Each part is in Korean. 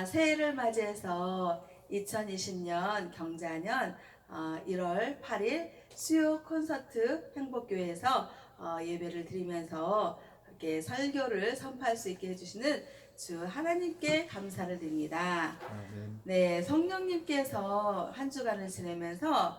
새해를 맞이해서 2020년 경자년 1월 8일 수요 콘서트 행복교회에서 예배를 드리면서 이렇게 설교를 선포할 수 있게 해주시는 주 하나님께 감사를 드립니다. 아멘. 네, 성령님께서 한 주간을 지내면서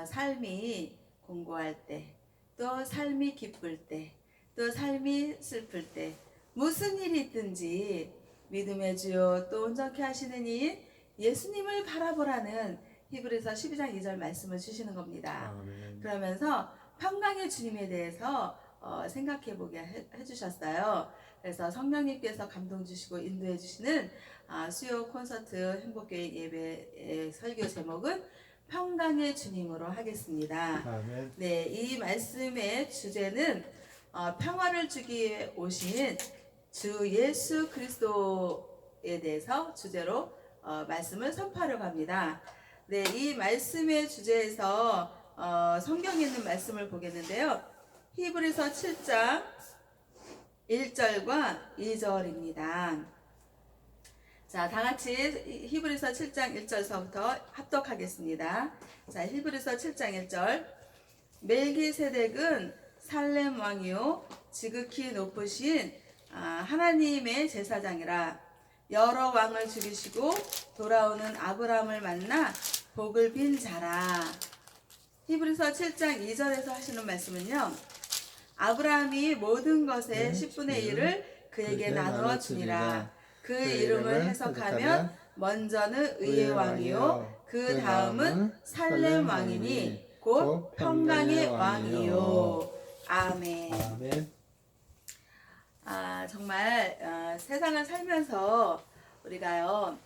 삶이 공고할 때, 또 삶이 기쁠 때, 또 삶이 슬플 때, 무슨 일이 있든지 믿음의 주요 또 온전케 하시는 이 예수님을 바라보라는 히브리서 12장 2절 말씀을 주시는 겁니다. 아멘. 그러면서 평강의 주님에 대해서 생각해 보게 해주셨어요. 그래서 성령님께서 감동 주시고 인도해 주시는 수요 콘서트 행복교회 예배의 설교 제목은 평강의 주님으로 하겠습니다. 아멘. 네, 이 말씀의 주제는 평화를 주기 위해 오신 주 예수 그리스도에 대해서 주제로 말씀을 선포하려고 합니다. 네, 이 말씀의 주제에서 성경에 있는 말씀을 보겠는데요. 히브리서 7장 1절과 2절입니다. 자, 다 같이 히브리서 7장 1절서부터 합독하겠습니다. 자, 히브리서 7장 1절. 멜기세덱은 살렘 왕이요 지극히 높으신 하나님의 제사장이라. 여러 왕을 죽이시고 돌아오는 아브라함을 만나 복을 빈 자라. 히브리서 7장 2절에서 하시는 말씀은요. 아브라함이 모든 것의 10분의 1을 그에게 나누어 주니라. 그 이름을 해석하면 먼저는 의의 왕이요 그 다음은 살렘 왕이니 곧 평강의 왕이요. 아멘. 아멘. 정말 세상을 살면서 우리가요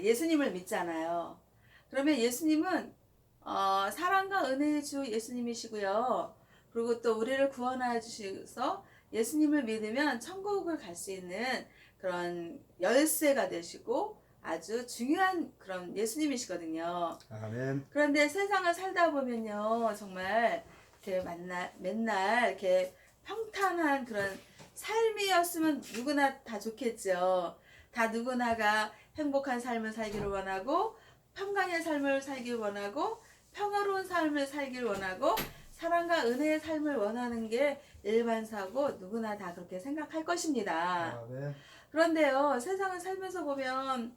예수님을 믿잖아요. 그러면 예수님은 사랑과 은혜의 주 예수님이시고요. 그리고 또 우리를 구원하여 주셔서 예수님을 믿으면 천국을 갈 수 있는 그런 열쇠가 되시고 아주 중요한 그런 예수님이시거든요. 아멘. 그런데 세상을 살다 보면요, 정말 이렇게 맨날 이렇게 평탄한 그런 삶이었으면 누구나 다 좋겠죠. 다 누구나가 행복한 삶을 살기를 원하고, 평강의 삶을 살기를 원하고, 평화로운 삶을 살기를 원하고, 사랑과 은혜의 삶을 원하는 게 일반사고 누구나 다 그렇게 생각할 것입니다. 아멘. 그런데요, 세상을 살면서 보면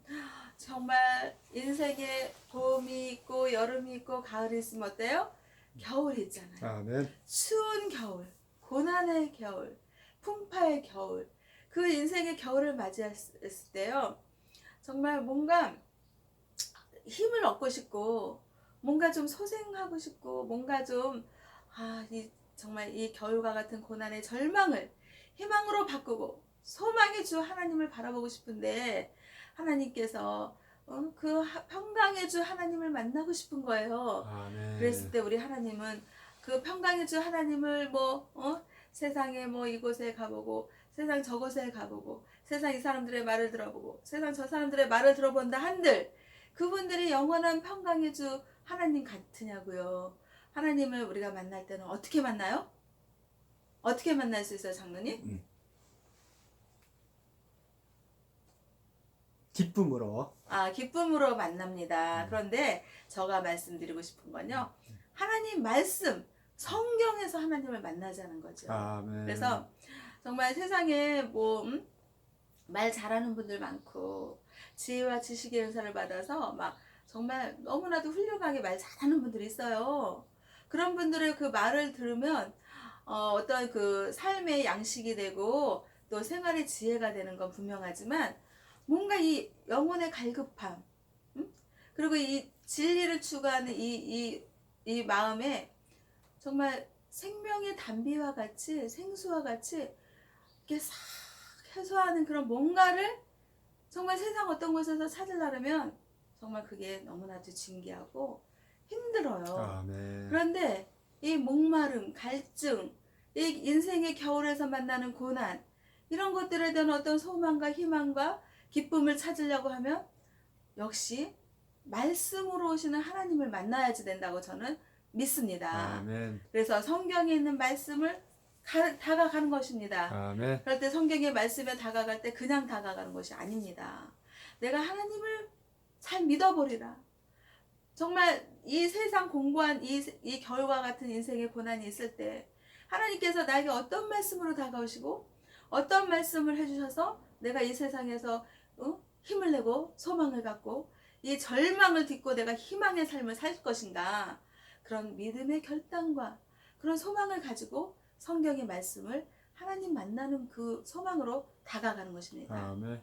정말 인생에 봄이 있고 여름이 있고 가을이 있으면 어때요? 겨울이 있잖아요. 아멘. 추운 겨울, 고난의 겨울, 풍파의 겨울. 그 인생의 겨울을 맞이했을 때요, 정말 뭔가 힘을 얻고 싶고, 뭔가 좀 소생하고 싶고, 뭔가 좀 정말 이 겨울과 같은 고난의 절망을 희망으로 바꾸고 소망의 주 하나님을 바라보고 싶은데, 하나님께서 그 평강의 주 하나님을 만나고 싶은 거예요. 아멘. 그랬을 때 우리 하나님은 그 평강의 주 하나님을 세상에 이곳에 가보고, 세상 저곳에 가보고, 세상 이 사람들의 말을 들어보고, 세상 저 사람들의 말을 들어본다 한들 그분들이 영원한 평강의 주 하나님 같으냐고요. 하나님을 우리가 만날 때는 어떻게 만나요? 어떻게 만날 수 있어요, 장로님? 기쁨으로. 기쁨으로 만납니다. 그런데 제가 말씀드리고 싶은 건요, 하나님 말씀, 성경에서 하나님을 만나자는 거죠. 아멘. 그래서 정말 세상에 말 잘하는 분들 많고, 지혜와 지식의 은사를 받아서 막 정말 너무나도 훌륭하게 말 잘하는 분들이 있어요. 그런 분들의 그 말을 들으면 어떤 그 삶의 양식이 되고 또 생활의 지혜가 되는 건 분명하지만, 뭔가 이 영혼의 갈급함, 그리고 이 진리를 추구하는 이 마음에 정말 생명의 담비와 같이, 생수와 같이 이렇게 싹 해소하는 그런 뭔가를 정말 세상 어떤 곳에서 찾으려면 정말 그게 너무나도 진귀하고 힘들어요. 아멘. 그런데 이 목마름, 갈증, 이 인생의 겨울에서 만나는 고난, 이런 것들에 대한 어떤 소망과 희망과 기쁨을 찾으려고 하면 역시 말씀으로 오시는 하나님을 만나야지 된다고 저는 믿습니다. 아멘. 그래서 성경에 있는 말씀을 다가가는 것입니다. 아멘. 그럴 때 성경의 말씀에 다가갈 때 그냥 다가가는 것이 아닙니다. 내가 하나님을 잘 믿어버리라. 정말 이 세상 공고한 이 겨울과 같은 인생의 고난이 있을 때 하나님께서 나에게 어떤 말씀으로 다가오시고 어떤 말씀을 해주셔서 내가 이 세상에서 힘을 내고 소망을 갖고 이 절망을 딛고 내가 희망의 삶을 살 것인가, 그런 믿음의 결단과 그런 소망을 가지고 성경의 말씀을 하나님 만나는 그 소망으로 다가가는 것입니다. 아멘.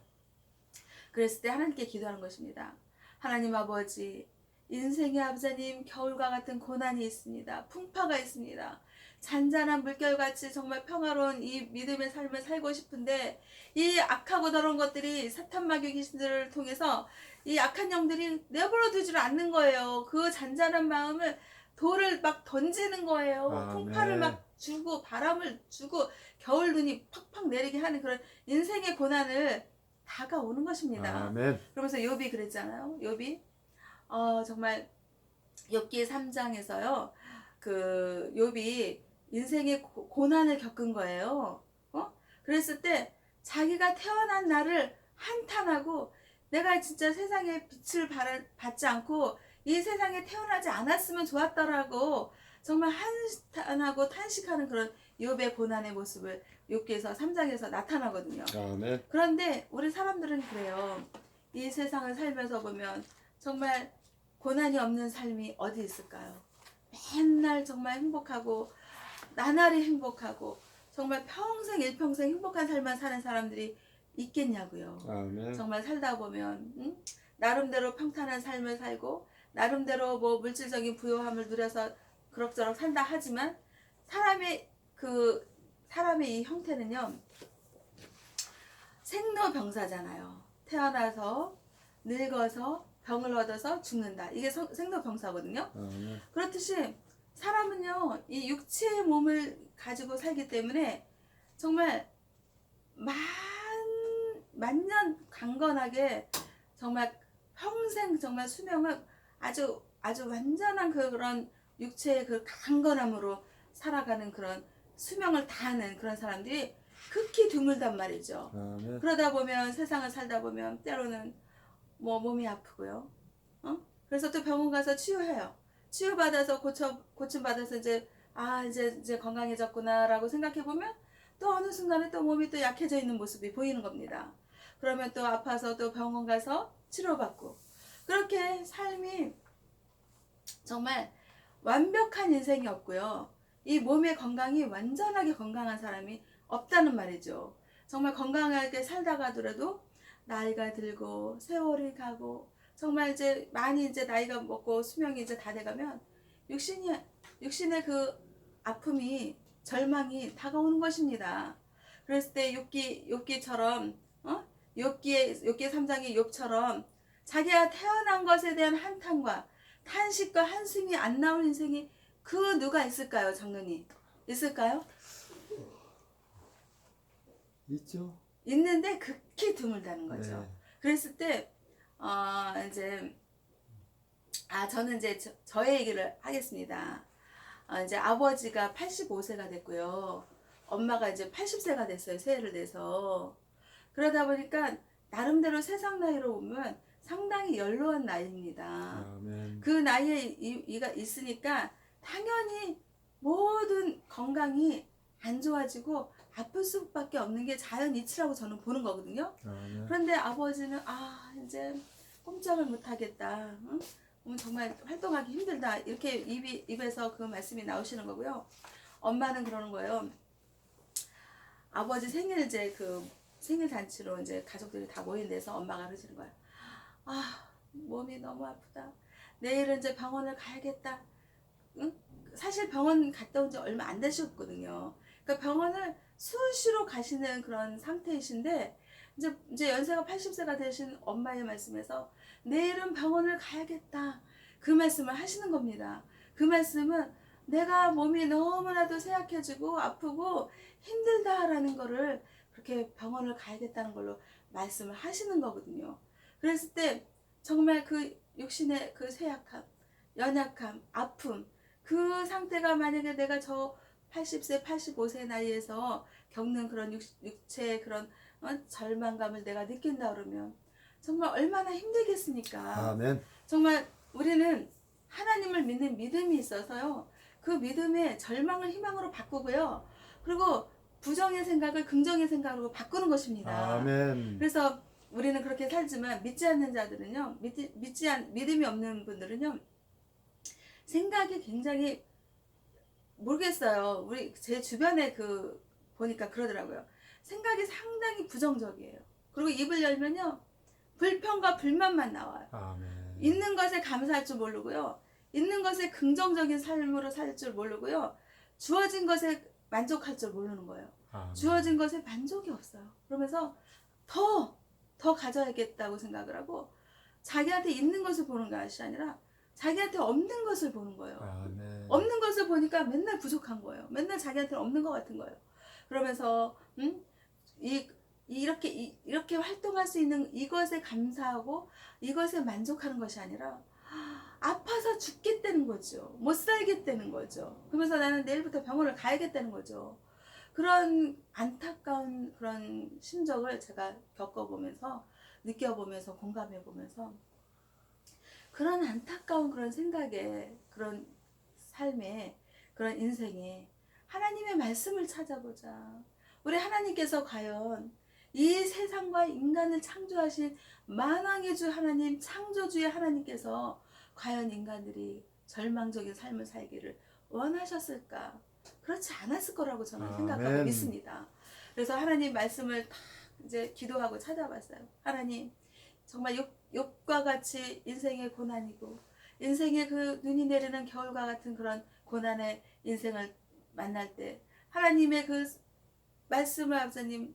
그랬을 때 하나님께 기도하는 것입니다. 하나님 아버지, 인생의 아버지님, 겨울과 같은 고난이 있습니다. 풍파가 있습니다. 잔잔한 물결같이 정말 평화로운 이 믿음의 삶을 살고 싶은데 이 악하고 더러운 것들이 사탄 마귀 귀신들을 통해서 이 악한 영들이 내버려 두지를 않는 거예요. 그 잔잔한 마음을 돌을 막 던지는 거예요. 아멘. 풍파를 막 주고 바람을 주고 겨울 눈이 팍팍 내리게 하는 그런 인생의 고난을 다가오는 것입니다. 아멘. 그러면서 욥이 그랬잖아요. 욥이 정말 욥기 3장에서요. 그 욥이 인생의 고난을 겪은 거예요. 그랬을 때 자기가 태어난 날을 한탄하고 내가 진짜 세상에 빛을 받지 않고 이 세상에 태어나지 않았으면 좋았더라고 정말 한탄하고 탄식하는 그런 욥의 고난의 모습을 욥기에서 3장에서 나타나거든요. 아멘. 그런데 우리 사람들은 그래요. 이 세상을 살면서 보면 정말 고난이 없는 삶이 어디 있을까요? 맨날 정말 행복하고 나날이 행복하고 정말 평생 일평생 행복한 삶만 사는 사람들이 있겠냐고요. 아멘. 정말 살다 보면 나름대로 평탄한 삶을 살고 나름대로 뭐 물질적인 부요함을 누려서 그럭저럭 산다 하지만 사람의 이 형태는요 생로병사잖아요. 태어나서 늙어서 병을 얻어서 죽는다. 이게 생로병사거든요. 아멘. 그렇듯이 사람은요 이 육체의 몸을 가지고 살기 때문에 정말 만년 강건하게 정말 평생 정말 수명을 아주 완전한 그런 육체의 그 강건함으로 살아가는 그런 수명을 다하는 그런 사람들이 극히 드물단 말이죠. 아멘. 그러다 보면 세상을 살다 보면 때로는 뭐 몸이 아프고요. 그래서 또 병원 가서 치유해요. 치유받아서 고침 받아서 이제 이제 건강해졌구나라고 생각해 보면 또 어느 순간에 또 몸이 또 약해져 있는 모습이 보이는 겁니다. 그러면 또 아파서 또 병원 가서 치료받고 그렇게 삶이 정말 완벽한 인생이 없고요. 이 몸의 건강이 완전하게 건강한 사람이 없다는 말이죠. 정말 건강하게 살다가 하더라도 나이가 들고 세월이 가고 정말 이제 많이 이제 나이가 먹고 수명이 이제 다 돼가면 육신의 그 아픔이 절망이 다가오는 것입니다. 그랬을 때 욥기처럼 욥기 3장의 욥처럼 자기가 태어난 것에 대한 한탄과 탄식과 한숨이 안 나올 인생이 그 누가 있을까요? 장로님 있을까요? 있죠. 있는데 극히 드물다는 거죠. 네. 그랬을 때 이제 저는 이제 저의 얘기를 하겠습니다. 이제 아버지가 85세가 됐고요. 엄마가 이제 80세가 됐어요. 새해를 내서. 그러다 보니까 나름대로 세상 나이로 보면 상당히 연로한 나이입니다. 아멘. 그 나이에 이가 있으니까 당연히 모든 건강이 안 좋아지고 아플 수밖에 없는 게 자연 이치라고 저는 보는 거거든요. 아멘. 그런데 아버지는 이제 꼼짝을 못 하겠다. 정말 활동하기 힘들다. 이렇게 입에서 그 말씀이 나오시는 거고요. 엄마는 그러는 거예요. 아버지 생일 이제 그 생일 잔치로 이제 가족들이 다 모인 데서 엄마가 그러시는 거예요. 몸이 너무 아프다. 내일은 이제 병원을 가야겠다. 사실 병원 갔다 온 지 얼마 안 되셨거든요. 그러니까 병원을 수시로 가시는 그런 상태이신데 이제 연세가 80세가 되신 엄마의 말씀에서 내일은 병원을 가야겠다. 그 말씀을 하시는 겁니다. 그 말씀은 내가 몸이 너무나도 쇠약해지고 아프고 힘들다라는 거를 그렇게 병원을 가야겠다는 걸로 말씀을 하시는 거거든요. 그랬을 때 정말 그 육신의 그 쇠약함, 연약함, 아픔 그 상태가 만약에 내가 저 80세, 85세 나이에서 겪는 그런 육체의 그런 절망감을 내가 느낀다 그러면 정말 얼마나 힘들겠습니까? 아멘. 정말 우리는 하나님을 믿는 믿음이 있어서요. 그 믿음의 절망을 희망으로 바꾸고요. 그리고 부정의 생각을 긍정의 생각으로 바꾸는 것입니다. 아멘. 그래서 우리는 그렇게 살지만 믿지 않는 자들은요, 믿음이 없는 분들은요, 생각이 굉장히 모르겠어요. 제 주변에 보니까 그러더라고요. 생각이 상당히 부정적이에요. 그리고 입을 열면요, 불평과 불만만 나와요. 아멘. 있는 것에 감사할 줄 모르고요, 있는 것에 긍정적인 삶으로 살 줄 모르고요, 주어진 것에 만족할 줄 모르는 거예요. 아멘. 주어진 것에 만족이 없어요. 그러면서 더 가져야겠다고 생각을 하고 자기한테 있는 것을 보는 것이 아니라 자기한테 없는 것을 보는 거예요. 아멘. 없는 것을 보니까 맨날 부족한 거예요. 맨날 자기한테는 없는 것 같은 거예요. 그러면서 이렇게 활동할 수 있는 이것에 감사하고 이것에 만족하는 것이 아니라 아파서 죽겠다는 거죠. 못 살겠다는 거죠. 그러면서 나는 내일부터 병원을 가야겠다는 거죠. 그런 안타까운 그런 심정을 제가 겪어보면서 느껴보면서 공감해보면서 그런 안타까운 그런 생각에 그런 삶에 그런 인생에 하나님의 말씀을 찾아보자. 우리 하나님께서 과연 이 세상과 인간을 창조하신 만왕의 주 하나님, 창조주의 하나님께서 과연 인간들이 절망적인 삶을 살기를 원하셨을까? 그렇지 않았을 거라고 저는 생각하고 아멘. 믿습니다. 그래서 하나님 말씀을 다 이제 기도하고 찾아봤어요. 하나님, 정말 욕과 같이 인생의 고난이고 인생의 그 눈이 내리는 겨울과 같은 그런 고난의 인생을 만날 때 하나님의 그 말씀을 아버님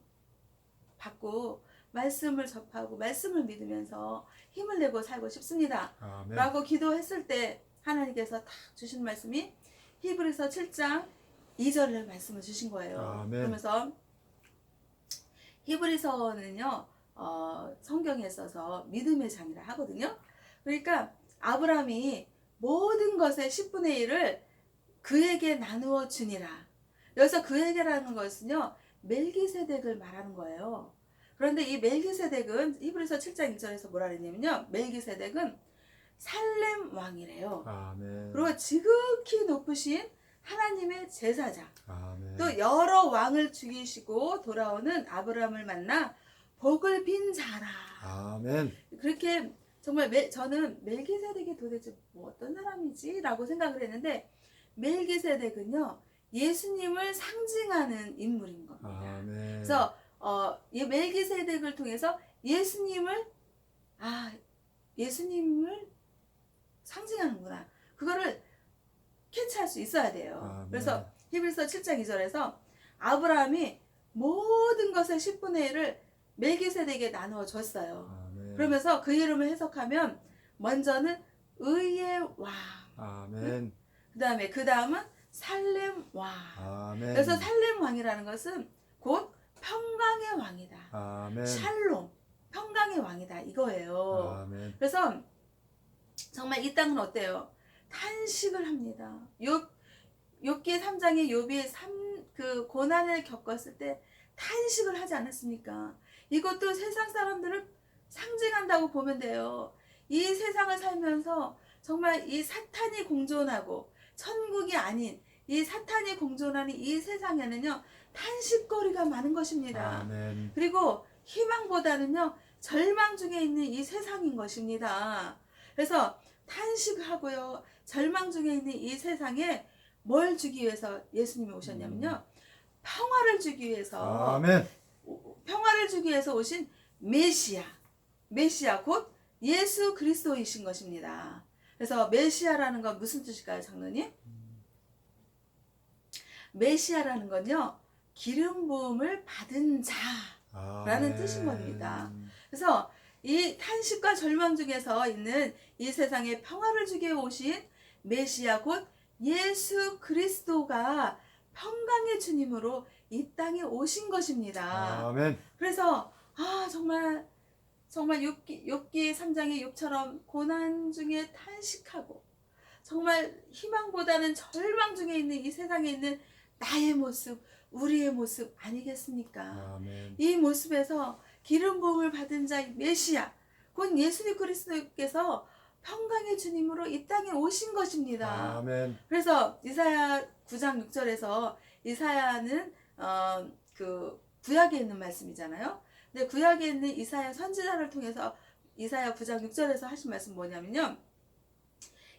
받고 말씀을 접하고 말씀을 믿으면서 힘을 내고 살고 싶습니다. 아멘. 라고 기도했을 때 하나님께서 딱 주신 말씀이 히브리서 7장 2절을 말씀을 주신 거예요. 아멘. 그러면서 히브리서는요, 성경에 있어서 믿음의 장이라 하거든요. 그러니까 아브라함이 모든 것의 10분의 1을 그에게 나누어 주니라. 여기서 그에게라는 것은요, 멜기세덱을 말하는 거예요. 그런데 이 멜기세덱은 히브리서 7장 1절에서 뭐라 그랬냐면요, 멜기세덱은 살렘 왕이래요. 아멘. 그리고 지극히 높으신 하나님의 제사장. 아멘. 또 여러 왕을 죽이시고 돌아오는 아브라함을 만나 복을 빈 자라. 아멘. 그렇게 정말 저는 멜기세덱이 도대체 뭐 어떤 사람이지? 라고 생각을 했는데 멜기세덱은요, 예수님을 상징하는 인물인 겁니다. 아멘. 그래서 이 멜기세덱을 통해서 예수님을 상징하는구나. 그거를 캐치할 수 있어야 돼요. 아멘. 그래서 히브리서 7장 2절에서 아브라함이 모든 것의 10분의 1을 멜기세덱에게 나누어 줬어요. 아멘. 그러면서 그 이름을 해석하면 먼저는 의의 왕, 아멘. 그 다음은 살렘 왕. 아멘. 그래서 살렘 왕이라는 것은 곧 평강의 왕이다. 아멘. 샬롬, 평강의 왕이다 이거예요. 아멘. 그래서 정말 이 땅은 어때요? 탄식을 합니다. 욥기 3장에 욥이 그 고난을 겪었을 때 탄식을 하지 않았습니까? 이것도 세상 사람들을 상징한다고 보면 돼요. 이 세상을 살면서 정말 이 사탄이 공존하고 천국이 아닌 이 사탄이 공존하는 이 세상에는요, 탄식거리가 많은 것입니다. 아멘. 그리고 희망보다는요, 절망 중에 있는 이 세상인 것입니다. 그래서 탄식하고요, 절망 중에 있는 이 세상에 뭘 주기 위해서 예수님이 오셨냐면요, 평화를 주기 위해서, 아멘. 평화를 주기 위해서 오신 메시아 곧 예수 그리스도이신 것입니다. 그래서 메시아라는 건 무슨 뜻일까요, 장로님? 메시아라는 건요, 기름 부음을 받은 자라는 아멘. 뜻인 겁니다. 그래서 이 탄식과 절망 중에서 있는 이 세상에 평화를 주기 위해 오신 메시아 곧 예수 그리스도가 평강의 주님으로 이 땅에 오신 것입니다. 아멘. 그래서 정말 욥기 3장의 욥처럼 고난 중에 탄식하고 정말 희망보다는 절망 중에 있는 이 세상에 있는 나의 모습, 우리의 모습 아니겠습니까? 아멘. 이 모습에서 기름 부음을 받은 자 메시아, 곧 예수님 그리스도께서 평강의 주님으로 이 땅에 오신 것입니다. 아멘. 그래서 이사야 9장 6절에서 이사야는 그 구약에 있는 말씀이잖아요. 근데 구약에 있는 이사야 선지자를 통해서 이사야 9장 6절에서 하신 말씀 뭐냐면요.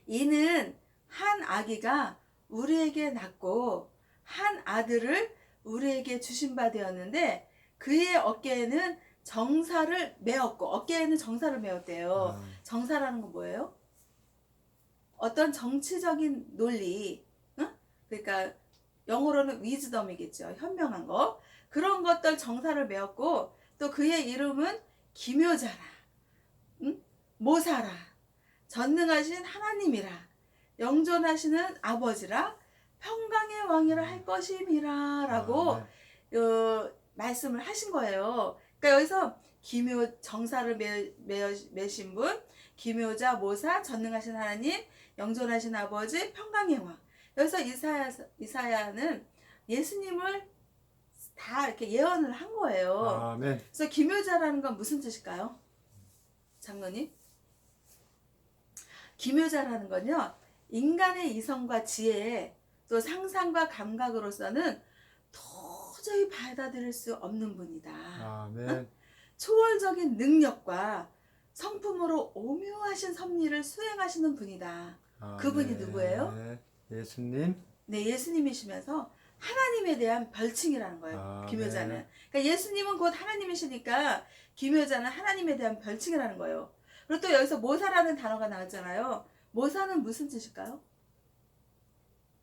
이는 한 아기가 우리에게 낳고 한 아들을 우리에게 주신 바 되었는데 그의 어깨에는 정사를 메었고, 어깨에는 정사를 메었대요. 정사라는 건 뭐예요? 어떤 정치적인 논리, 응? 그러니까 영어로는 위즈덤이겠죠. 현명한 거. 그런 것들 정사를 메었고, 또 그의 이름은 기묘자라, 응? 모사라, 전능하신 하나님이라, 영존하시는 아버지라, 평강의 왕이라 할 것임이라 라고 말씀을 하신 거예요. 그러니까 여기서 기묘 정사를 매신 분, 기묘자, 모사, 전능하신 하나님, 영존하신 아버지, 평강의 왕. 여기서 이사야는 예수님을 다 이렇게 예언을 한 거예요. 아멘. 그래서 기묘자라는 건 무슨 뜻일까요? 장로님? 기묘자라는 건요, 인간의 이성과 지혜, 또 상상과 감각으로서는 도저히 받아들일 수 없는 분이다. 아멘. 초월적인 능력과 성품으로 오묘하신 섭리를 수행하시는 분이다. 그분이 누구예요? 예수님. 네, 예수님이시면서 하나님에 대한 별칭이라는 거예요. 아멘. 기묘자는. 그러니까 예수님은 곧 하나님이시니까 기묘자는 하나님에 대한 별칭이라는 거예요. 그리고 또 여기서 모사라는 단어가 나왔잖아요. 모사는 무슨 뜻일까요?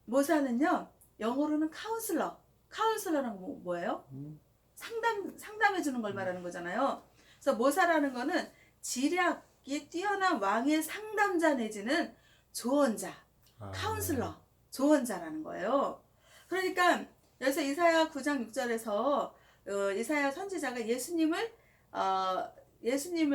모사는요, 영어로는 카운슬러. 카운슬러는 뭐예요? 상담해 주는 걸 말하는 거잖아요. 그래서 모사라는 거는 지략이 뛰어난 왕의 상담자 내지는 조언자, 카운슬러, 조언자라는 거예요. 그러니까 여기서 이사야 9장 6절에서 이사야 선지자가 예수님을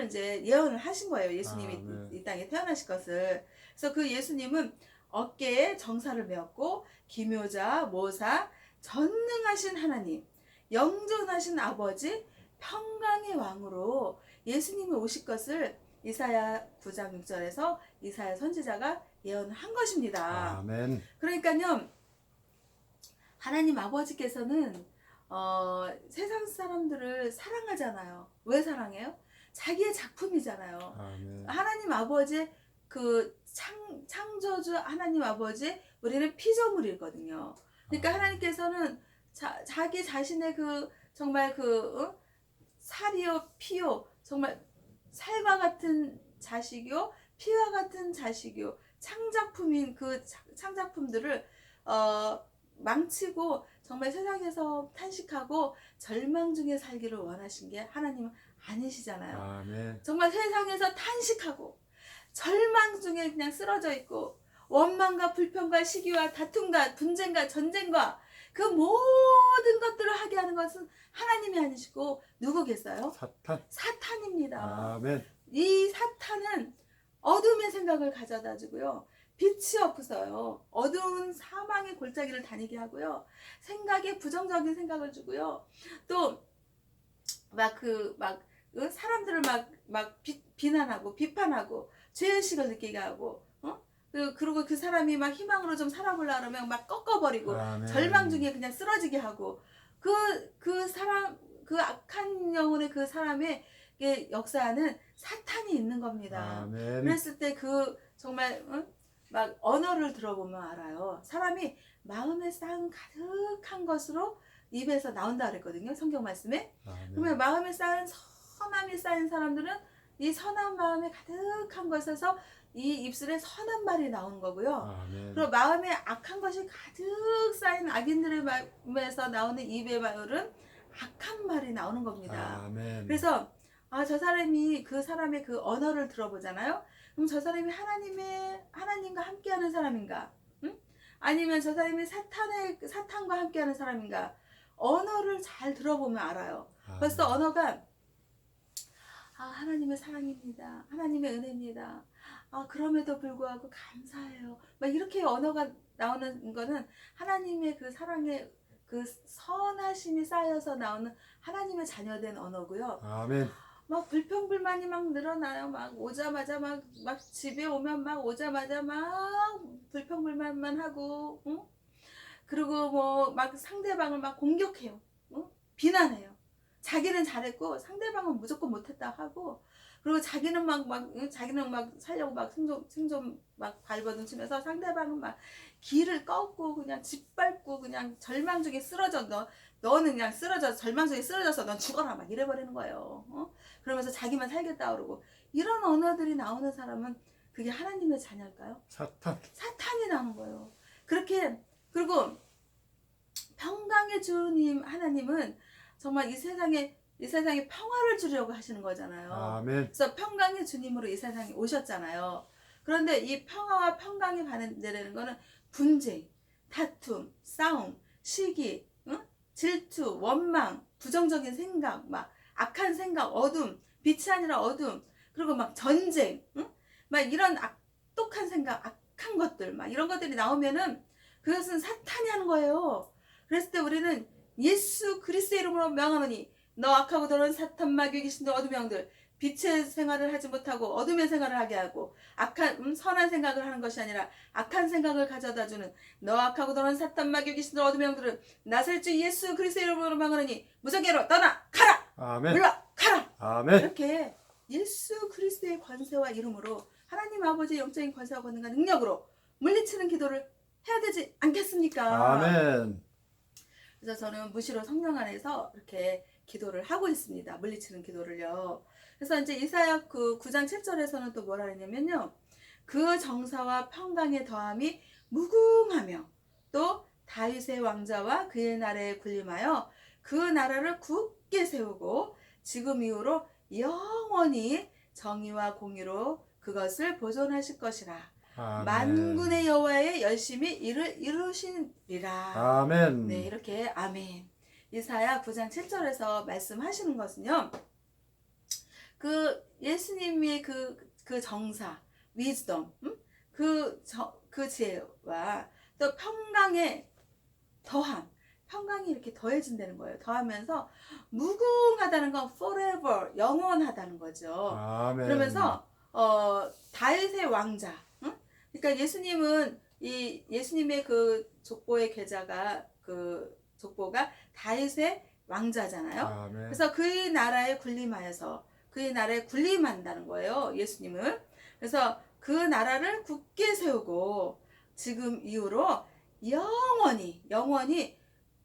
이제 예언을 하신 거예요. 예수님이 이 땅에 태어나실 것을. 그래서 그 예수님은 어깨에 정사를 메었고, 기묘자, 모사, 전능하신 하나님, 영존하신 아버지, 평강의 왕으로 예수님이 오실 것을 이사야 9장 6절에서 이사야 선지자가 예언한 것입니다. 아멘. 그러니까요, 하나님 아버지께서는 세상 사람들을 사랑하잖아요. 왜 사랑해요? 자기의 작품이잖아요. 아멘. 하나님 아버지의 그 창조주 하나님 아버지, 우리는 피조물이거든요. 그러니까 하나님께서는 자기 자신의 그 정말 살이요 피요, 정말 살과 같은 자식이요 피와 같은 자식이요 창작품인 그 창작품들을 망치고 정말 세상에서 탄식하고 절망 중에 살기를 원하신 게 하나님은 아니시잖아요. 아멘. 정말 세상에서 탄식하고 절망 중에 그냥 쓰러져 있고 원망과 불평과 시기와 다툼과 분쟁과 전쟁과 그 모든 것들을 하게 하는 것은 하나님이 아니시고 누구겠어요? 사탄입니다. 아멘. 이 사탄은 어둠의 생각을 가져다 주고요, 빛이 없어요. 어두운 사망의 골짜기를 다니게 하고요, 생각에 부정적인 생각을 주고요, 또 사람들을 비난하고 비판하고 죄의식을 느끼게 하고, 그리고 그 사람이 막 희망으로 좀 살아보려고 하면 막 꺾어버리고, 아멘. 절망 중에 그냥 쓰러지게 하고, 그 악한 영혼의 그 사람의 역사는 사탄이 있는 겁니다. 아멘. 그랬을 때 정말 막 언어를 들어보면 알아요. 사람이 마음에 쌓은 가득한 것으로 입에서 나온다 그랬거든요, 성경 말씀에. 아멘. 그러면 마음에 쌓은 선함이 쌓인 사람들은 이 선한 마음에 가득한 것에서 이 입술에 선한 말이 나오는 거고요. 아멘. 그리고 마음에 악한 것이 가득 쌓인 악인들의 마음에서 나오는 입의 말은 악한 말이 나오는 겁니다. 아멘. 그래서 저 사람이 그 사람의 그 언어를 들어보잖아요. 그럼 저 사람이 하나님과 함께하는 사람인가? 응? 아니면 저 사람이 사탄과 함께하는 사람인가? 언어를 잘 들어보면 알아요. 벌써 언어가 하나님의 사랑입니다. 하나님의 은혜입니다. 그럼에도 불구하고 감사해요. 막 이렇게 언어가 나오는 거는 하나님의 그 사랑의 그 선하심이 쌓여서 나오는 하나님의 자녀된 언어고요. 아멘. 막 불평불만이 막 늘어나요. 막 오자마자 막 집에 오면 막 오자마자 막 불평불만만 하고, 응? 그리고 뭐 막 상대방을 막 공격해요. 응? 비난해요. 자기는 잘했고 상대방은 무조건 못했다 하고, 그리고 자기는 자기는 막 살려고 막 생존 막 발버둥 치면서 상대방은 막 길을 꺾고 그냥 짓밟고 그냥 절망 중에 쓰러져. 너는 그냥 쓰러져, 절망 중에 쓰러져서 넌 죽어라 막 이래버리는 거예요. 어? 그러면서 자기만 살겠다 그러고, 이런 언어들이 나오는 사람은 그게 하나님의 자녀일까요? 사탄. 사탄이 나오는 거예요. 그렇게. 그리고 평강의 주님 하나님은 정말 이 세상에 평화를 주려고 하시는 거잖아요. 아멘. 그래서 평강의 주님으로 이 세상에 오셨잖아요. 그런데 이 평화와 평강이 반대되는 거는 분쟁, 다툼, 싸움, 시기, 응? 질투, 원망, 부정적인 생각, 막 악한 생각, 어둠, 빛이 아니라 어둠, 그리고 막 전쟁, 응? 막 이런 악독한 생각, 악한 것들, 막 이런 것들이 나오면은 그것은 사탄이 하는 거예요. 그랬을 때 우리는 예수 그리스도의 이름으로 명하노니 너 악하고 더러운 사탄 마귀 귀신들 어둠의 영들, 빛의 생활을 하지 못하고 어둠의 생활을 하게 하고 악한 선한 생각을 하는 것이 아니라 악한 생각을 가져다주는 너 악하고 더러운 사탄 마귀 귀신들 어둠의 영들은 나사렛 주 예수 그리스도의 이름으로 명하노니 무적계로 떠나 가라. 아멘. 물러가라. 아멘. 이렇게 예수 그리스도의 권세와 이름으로 하나님 아버지의 영적인 권세와 권능과 능력으로 물리치는 기도를 해야 되지 않겠습니까? 아멘. 그래서 저는 무시로 성령 안에서 이렇게 기도를 하고 있습니다. 물리치는 기도를요. 그래서 이제 이사야 그 9장 7절에서는 또 뭐라 했냐면요. 그 정사와 평강의 더함이 무궁하며 또 다윗의 왕자와 그의 나라에 군림하여 그 나라를 굳게 세우고 지금 이후로 영원히 정의와 공의로 그것을 보존하실 것이라. 아멘. 만군의 여호와의 열심히 이루시리라. 아멘. 네, 이렇게 아멘. 이사야 9장 7절에서 말씀하시는 것은요. 그 예수님의 그 정사, 위즈덤, 그 지혜와 또 평강의 더함, 평강이 이렇게 더해진다는 거예요. 더하면서 무궁하다는 건 forever, 영원하다는 거죠. 아멘. 그러면서 다윗의 왕자, 응? 그러니까 예수님의 그 족보의 계좌가 그 족보가 다윗의 왕자잖아요. 아멘. 그래서 그의 나라에 군림하여서 그의 나라에 군림한다는 거예요. 예수님은. 그래서 그 나라를 굳게 세우고 지금 이후로 영원히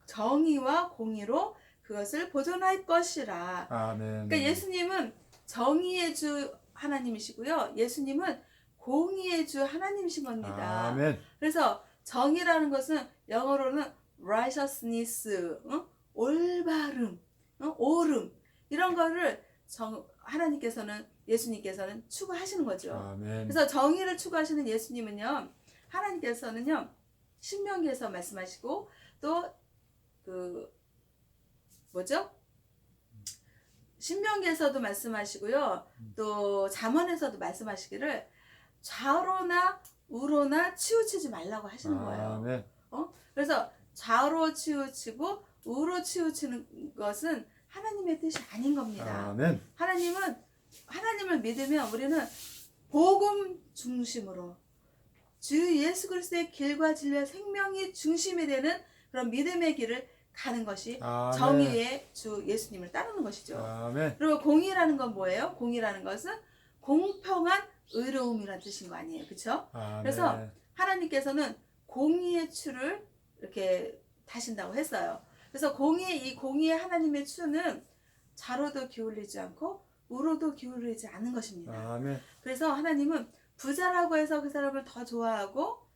정의와 공의로 그것을 보존할 것이라. 아멘. 그러니까 예수님은 정의의 주 하나님이시고요. 예수님은 공의의 주 하나님이신 겁니다. 아멘. 그래서 정의라는 것은 영어로는 righteousness, 올바름, 옳음, 이런 거를 하나님께서는, 예수님께서는 추구하시는 거죠. 아멘. 그래서 정의를 추구하시는 예수님은요, 하나님께서는요, 신명기에서 말씀하시고 또 신명기에서도 말씀하시고요, 또 잠언에서도 말씀하시기를 좌로나 우로나 치우치지 말라고 하시는 거예요. 아멘. 그래서 좌로 치우치고 우로 치우치는 것은 하나님의 뜻이 아닌 겁니다. 아멘. 하나님을 믿으면 우리는 복음 중심으로 주 예수 그리스도의 길과 진리와 생명이 중심이 되는 그런 믿음의 길을 가는 것이 아멘. 정의의 주 예수님을 따르는 것이죠. 아멘. 그리고 공의라는 건 뭐예요? 공의라는 것은 공평한 의로움이라는 뜻인 거 아니에요, 그렇죠? 아멘. 그래서 하나님께서는 공의의 추를 이렇게 다신다고 했어요. 그래서 이 공의의 하나님의 추는 좌로도 기울이지 않고 우로도 기울이지 않는 것입니다. 아멘. 그래서 하나님은 부자라고 해서 그 사람을 더 좋아하고,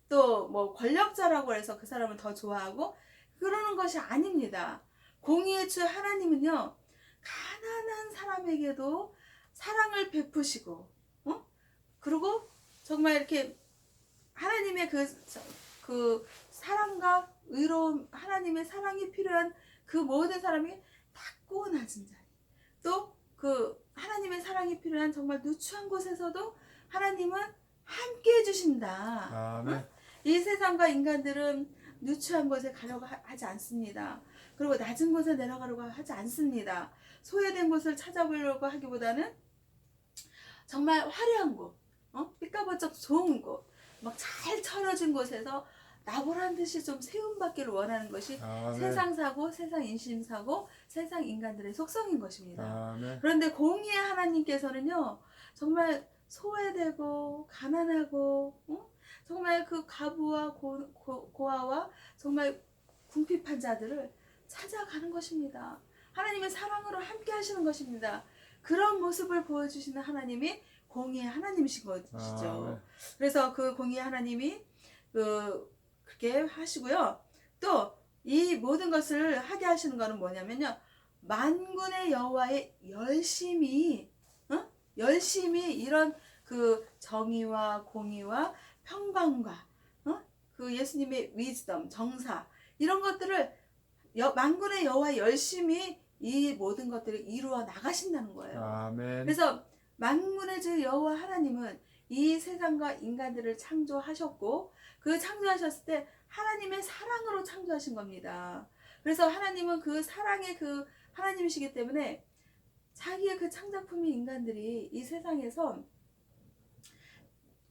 또 뭐 권력자라고 해서 그 사람을 더 좋아하고 그러는 것이 아닙니다. 공의의 주 하나님은요, 가난한 사람에게도 사랑을 베푸시고, 그리고 정말 이렇게 하나님의 그 사랑과 의로움, 하나님의 사랑이 필요한 그 모든 사람이 탁고 낮은 자리, 또 그 하나님의 사랑이 필요한 정말 누추한 곳에서도 하나님은 함께 해주신다. 아멘. 이 세상과 인간들은 누추한 곳에 가려고 하지 않습니다. 그리고 낮은 곳에 내려가려고 하지 않습니다. 소외된 곳을 찾아보려고 하기보다는 정말 화려한 곳, 삐까번쩍 좋은 곳, 막 잘 차려진 곳에서 나보란 듯이 좀 세움받기를 원하는 것이 아멘. 세상 사고, 세상 인심사고, 세상 인간들의 속성인 것입니다. 아멘. 그런데 공의의 하나님께서는요, 정말 소외되고 가난하고 정말 그 과부와 고아와 정말 궁핍한 자들을 찾아가는 것입니다. 하나님의 사랑으로 함께 하시는 것입니다. 그런 모습을 보여주시는 하나님이 공의의 하나님이신 것이죠. 아멘. 그래서 그 공의의 하나님이 그렇게 하시고요. 또 이 모든 것을 하게 하시는 것은 뭐냐면요. 만군의 여호와의 열심히 이런 그 정의와 공의와 평강과 그 예수님의 위즈덤, 정사 이런 것들을 만군의 여호와 열심히 이 모든 것들을 이루어 나가신다는 거예요. 아멘. 그래서 만군의 주 여호와 하나님은 이 세상과 인간들을 창조하셨고 그 창조하셨을 때 하나님의 사랑으로 창조하신 겁니다. 그래서 하나님은 그 사랑의 그 하나님이시기 때문에 자기의 그 창작품인 인간들이 이 세상에서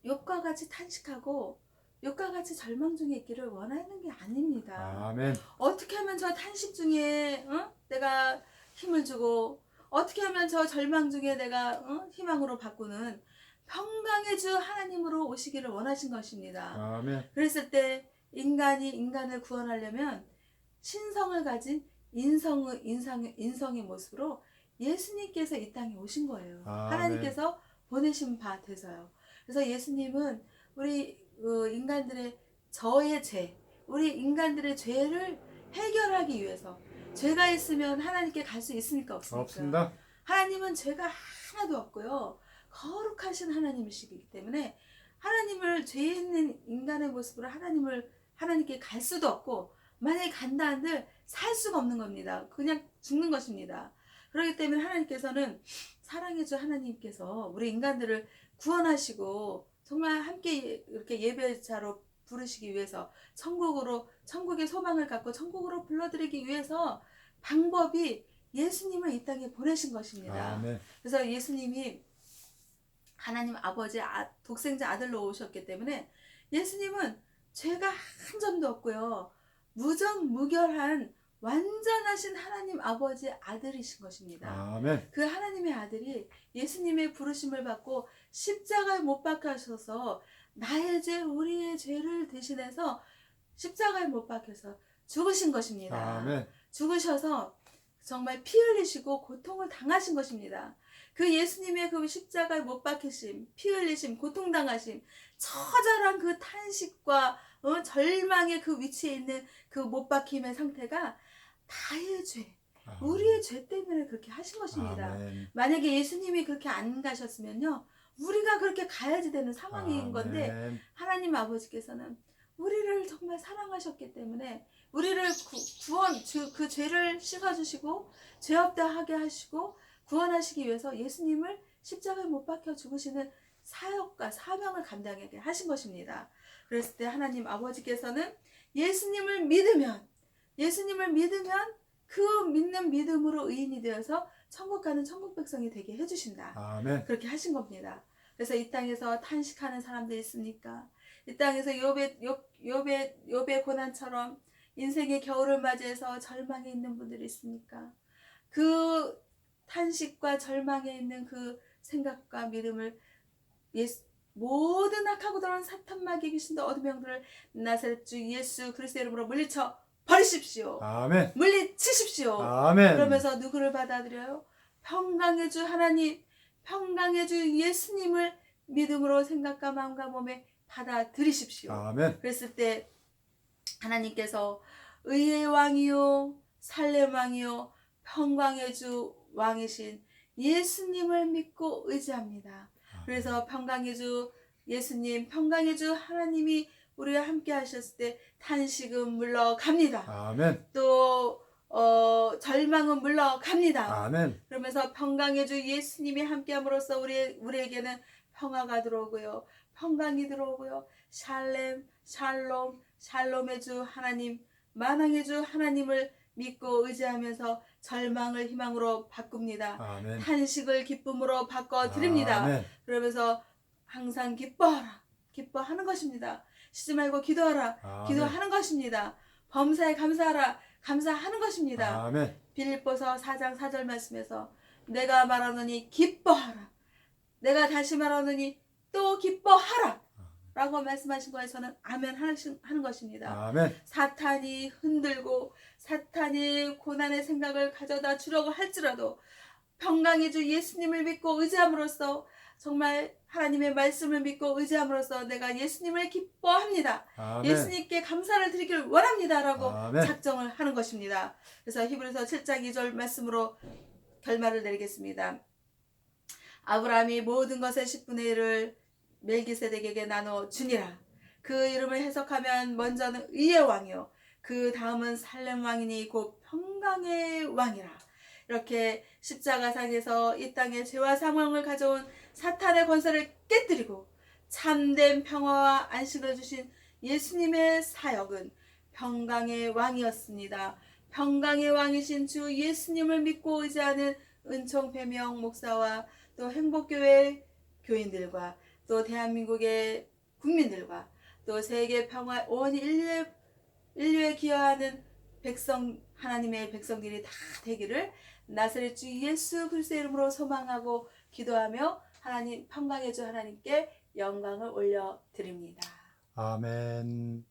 욕과 같이 탄식하고 욕과 같이 절망 중에 있기를 원하는 게 아닙니다. 아멘. 어떻게 하면 저 탄식 중에 내가 힘을 주고 어떻게 하면 저 절망 중에 내가 희망으로 바꾸는 평강의 주 하나님으로 오시기를 원하신 것입니다. 아멘. 그랬을 때 인간이 인간을 구원하려면 신성을 가진 인성의 모습으로 예수님께서 이 땅에 오신 거예요. 아멘. 하나님께서 보내신 바 돼서요. 그래서 예수님은 우리 인간들의 저의 죄, 우리 인간들의 죄를 해결하기 위해서 죄가 있으면 하나님께 갈 수 있습니까? 없습니까? 없습니다. 하나님은 죄가 하나도 없고요. 거룩하신 하나님이시기 때문에 하나님을 죄 있는 인간의 모습으로 하나님께 갈 수도 없고 만약에 간다 한들 살 수가 없는 겁니다. 그냥 죽는 것입니다. 그렇기 때문에 하나님께서는 사랑의 주 하나님께서 우리 인간들을 구원하시고 정말 함께 이렇게 예배자로 부르시기 위해서 천국의 소망을 갖고 천국으로 불러들이기 위해서 방법이 예수님을 이 땅에 보내신 것입니다. 아멘. 그래서 예수님이 하나님 아버지 독생자 아들로 오셨기 때문에 예수님은 죄가 한 점도 없고요. 무정무결한 완전하신 하나님 아버지 아들이신 것입니다. 아멘. 그 하나님의 아들이 예수님의 부르심을 받고 십자가에 못 박히셔서 나의 죄, 우리의 죄를 대신해서 십자가에 못 박혀서 죽으신 것입니다. 아멘. 죽으셔서 정말 피 흘리시고 고통을 당하신 것입니다. 그 예수님의 그 십자가에 못 박히심, 피 흘리심, 고통당하심, 처절한 그 탄식과 절망의 그 위치에 있는 그 못 박힘의 상태가 나의 죄, 우리의 죄 때문에 그렇게 하신 것입니다. 아멘. 만약에 예수님이 그렇게 안 가셨으면요, 우리가 그렇게 가야지 되는 상황인 건데 아멘. 하나님 아버지께서는 우리를 정말 사랑하셨기 때문에 우리를 그 죄를 씻어주시고 죄 없다 하게 하시고 구원하시기 위해서 예수님을 십자가에 못 박혀 죽으시는 사역과 사명을 감당하게 하신 것입니다. 그랬을 때 하나님 아버지께서는 예수님을 믿으면 그 믿는 믿음으로 의인이 되어서 천국 가는 천국 백성이 되게 해주신다. 아멘. 그렇게 하신 겁니다. 그래서 이 땅에서 탄식하는 사람들 있습니까? 이 땅에서 욥의 고난처럼 인생의 겨울을 맞이해서 절망에 있는 분들이 있습니까? 그 탄식과 절망에 있는 그 생각과 믿음을 모든 악하고 더러운 사탄 마귀 귀신도 어둠의 영들을 나사렛 주 예수 그리스도의 이름으로 물리쳐 버리십시오. 아멘. 물리치십시오. 아멘. 그러면서 누구를 받아들여요? 평강의 주 하나님, 평강의 주 예수님을 믿음으로 생각과 마음과 몸에 받아들이십시오. 아멘. 그랬을 때 하나님께서 의의 왕이요 살렘 왕이요 평강의 주 왕이신 예수님을 믿고 의지합니다. 그래서 평강의 주 예수님, 평강의 주 하나님이 우리와 함께 하셨을 때 탄식은 물러갑니다. 아멘. 또 절망은 물러갑니다. 아멘. 그러면서 평강의 주 예수님이 함께함으로써 우리에게는 평화가 들어오고요. 평강이 들어오고요. 샬렘, 샬롬, 샬롬의 주 하나님, 만왕의 주 하나님을 믿고 의지하면서 절망을 희망으로 바꿉니다. 아멘. 탄식을 기쁨으로 바꿔드립니다. 아멘. 그러면서 항상 기뻐하라. 기뻐하는 것입니다. 쉬지 말고 기도하라. 아멘. 기도하는 것입니다. 범사에 감사하라. 감사하는 것입니다. 아멘. 빌립보서 4장 4절 말씀에서 내가 말하노니 기뻐하라. 내가 다시 말하노니 또 기뻐하라. 라고 말씀하신 거에 저는 아멘 하는 것입니다. 아멘. 사탄이 흔들고 사탄이 고난의 생각을 가져다 주려고 할지라도 평강의 주 예수님을 믿고 의지함으로써 정말 하나님의 말씀을 믿고 의지함으로써 내가 예수님을 기뻐합니다. 아멘. 예수님께 감사를 드리길 원합니다. 라고 아멘. 작정을 하는 것입니다. 그래서 히브리서 7장 2절 말씀으로 결말을 내리겠습니다. 아브라함이 모든 것의 10분의 1을 멜기세덱에게 나눠 주니라. 그 이름을 해석하면 먼저는 의의 왕이요 그 다음은 살렘 왕이니 곧 평강의 왕이라. 이렇게 십자가상에서 이 땅에 죄와 사망을 가져온 사탄의 권세를 깨뜨리고 참된 평화와 안식을 주신 예수님의 사역은 평강의 왕이었습니다. 평강의 왕이신 주 예수님을 믿고 의지하는 은총배명 목사와 또 행복교회 교인들과 또 대한민국의 국민들과 또 세계 평화 온 인류에 기여하는 백성 하나님의 백성들이 다 되기를 나사렛 주 예수 그리스도의 이름으로 소망하고 기도하며 하나님 평강의 주 하나님께 영광을 올려 드립니다. 아멘.